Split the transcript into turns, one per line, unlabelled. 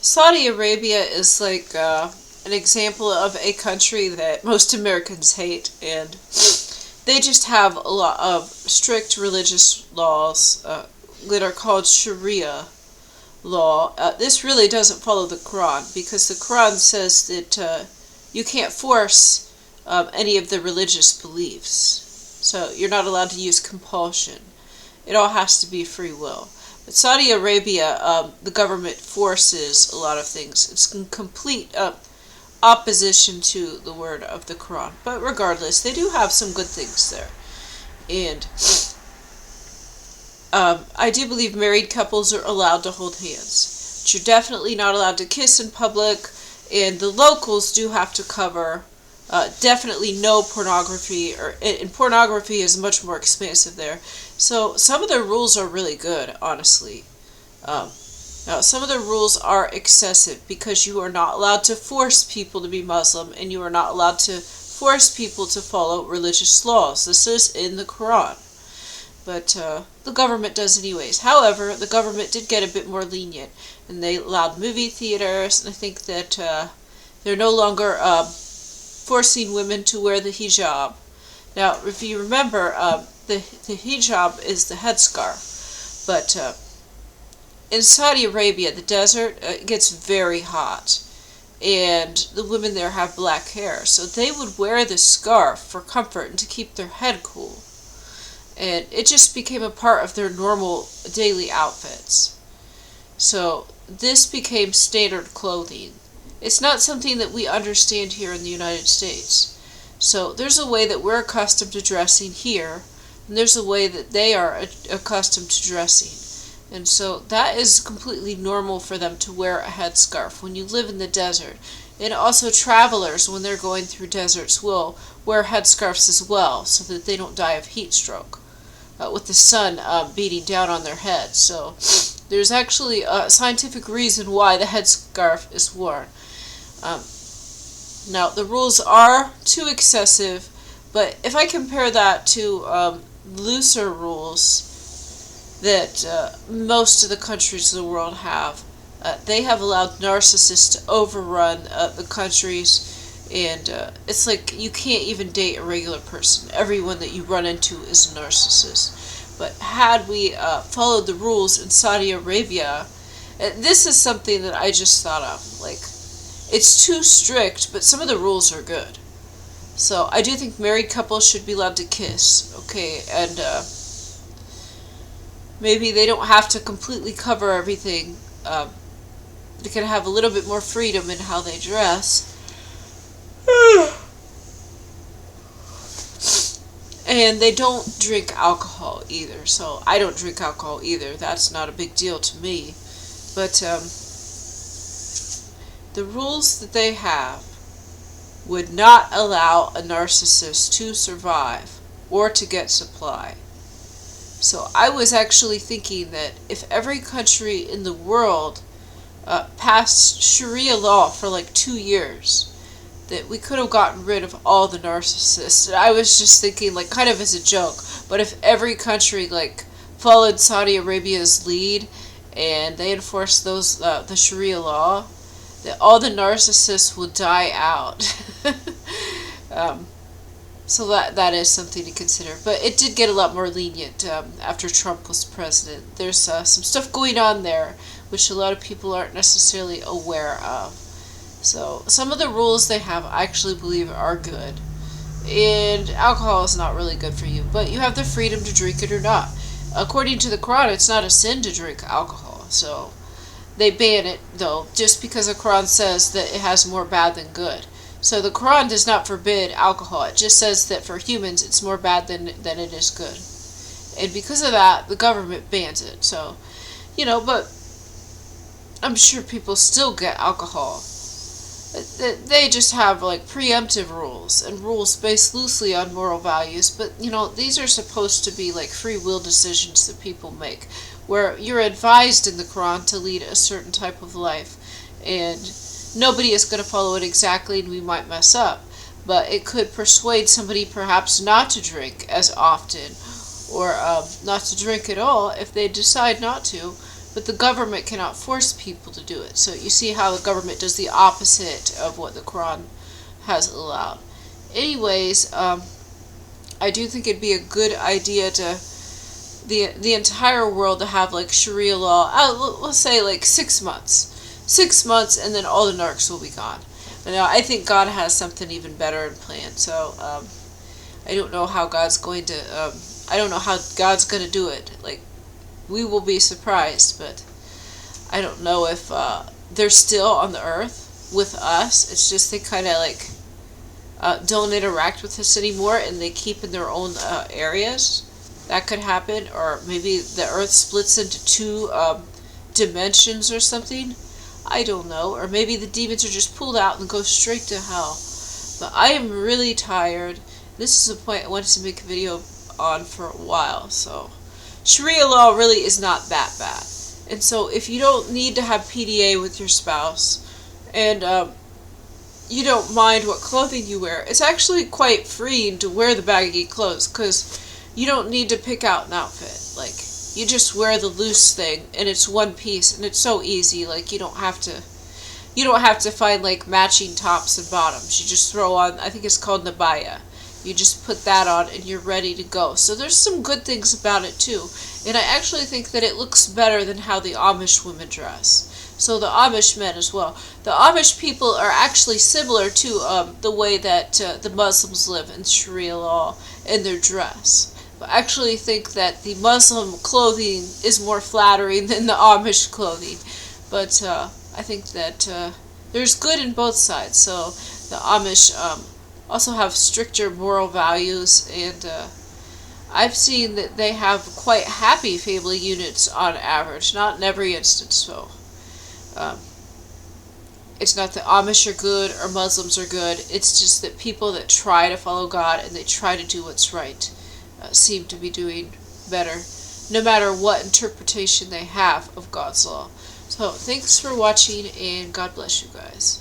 Saudi Arabia is like an example of a country that most Americans hate, and they just have a lot of strict religious laws that are called Sharia law. This really doesn't follow the Quran, because the Quran says that you can't force any of the religious beliefs. So you're not allowed to use compulsion. It all has to be free will. But Saudi Arabia, the government forces a lot of things. It's in complete opposition to the word of the Quran. But regardless, they do have some good things there. And I do believe married couples are allowed to hold hands. But you're definitely not allowed to kiss in public, and the locals do have to cover definitely no pornography, and pornography is much more expansive there. So some of the rules are really good, honestly. Now, some of the rules are excessive, because you are not allowed to force people to be Muslim, and you are not allowed to force people to follow religious laws. This is in the Quran. But the government does anyways. However, the government did get a bit more lenient, and they allowed movie theaters, and I think that they're no longer forcing women to wear the hijab. Now, if you remember, the hijab is the headscarf, but in Saudi Arabia, the desert, it gets very hot, and the women there have black hair, so they would wear this scarf for comfort and to keep their head cool. And it just became a part of their normal daily outfits. So this became standard clothing. It's not something that we understand here in the United States. So there's a way that we're accustomed to dressing here, and there's a way that they are accustomed to dressing. And so that is completely normal for them to wear a headscarf when you live in the desert. And also travelers, when they're going through deserts, will wear headscarves as well, so that they don't die of heat stroke with the sun beating down on their heads. So there's actually a scientific reason why the headscarf is worn. Now, the rules are too excessive, but if I compare that to looser rules that most of the countries of the world have, they have allowed narcissists to overrun the countries, and it's like you can't even date a regular person. Everyone that you run into is a narcissist. But had we followed the rules in Saudi Arabia, this is something that I just thought of. Like, it's too strict, but some of the rules are good. So I do think married couples should be allowed to kiss, okay, and maybe they don't have to completely cover everything. They can have a little bit more freedom in how they dress. And they don't drink alcohol either. So I don't drink alcohol either. That's not a big deal to me. But the rules that they have would not allow a narcissist to survive or to get supply. So I was actually thinking that if every country in the world passed Sharia law for like 2 years, that we could have gotten rid of all the narcissists. And I was just thinking, like, kind of as a joke, but if every country like followed Saudi Arabia's lead and they enforced those the Sharia law, that all the narcissists will die out. So that is something to consider. But it did get a lot more lenient after Trump was president. There's some stuff going on there which a lot of people aren't necessarily aware of. So some of the rules they have, I actually believe, are good. And alcohol is not really good for you, but you have the freedom to drink it or not. According to the Quran, it's not a sin to drink alcohol. So they ban it, though, just because the Quran says that it has more bad than good. So the Quran does not forbid alcohol. It just says that for humans it's more bad than it is good. And because of that, the government bans it. So, but I'm sure people still get alcohol. They just have like preemptive rules and rules based loosely on moral values. But, these are supposed to be like free will decisions that people make, where you're advised in the Quran to lead a certain type of life. And nobody is going to follow it exactly, and we might mess up. But it could persuade somebody perhaps not to drink as often, or not to drink at all if they decide not to. But but the government cannot force people to do it. So you see how the government does the opposite of what the Quran has allowed. Anyways, I do think it'd be a good idea to the entire world to have like Sharia law. Let's say like 6 months. 6 months, and then all the narcs will be gone. But now I think God has something even better in plan. So I don't know how God's going to. I don't know how God's going to do it. Like, we will be surprised, but I don't know if they're still on the earth with us. It's just they kind of like don't interact with us anymore, and they keep in their own areas. That could happen, or maybe the earth splits into 2 dimensions or something. I don't know. Or maybe the demons are just pulled out and go straight to hell. But I am really tired. This is a point I wanted to make a video on for a while. So Sharia law really is not that bad. And so if you don't need to have PDA with your spouse, and you don't mind what clothing you wear, it's actually quite freeing to wear the baggy clothes, because you don't need to pick out an outfit. Like, you just wear the loose thing, and it's one piece, and it's so easy. Like, you don't have to find like matching tops and bottoms. You just throw on, I think it's called nabaya. You just put that on and you're ready to go. So there's some good things about it too. And I actually think that it looks better than how the Amish women dress. So the Amish men as well. The Amish people are actually similar to the way that the Muslims live in Sharia law in their dress. But I actually think that the Muslim clothing is more flattering than the Amish clothing. But I think that there's good in both sides. So the Amish also have stricter moral values, and I've seen that they have quite happy family units on average, not in every instance. So it's not that Amish are good or Muslims are good. It's just that people that try to follow God and they try to do what's right seem to be doing better, no matter what interpretation they have of God's law. So thanks for watching, and God bless you guys.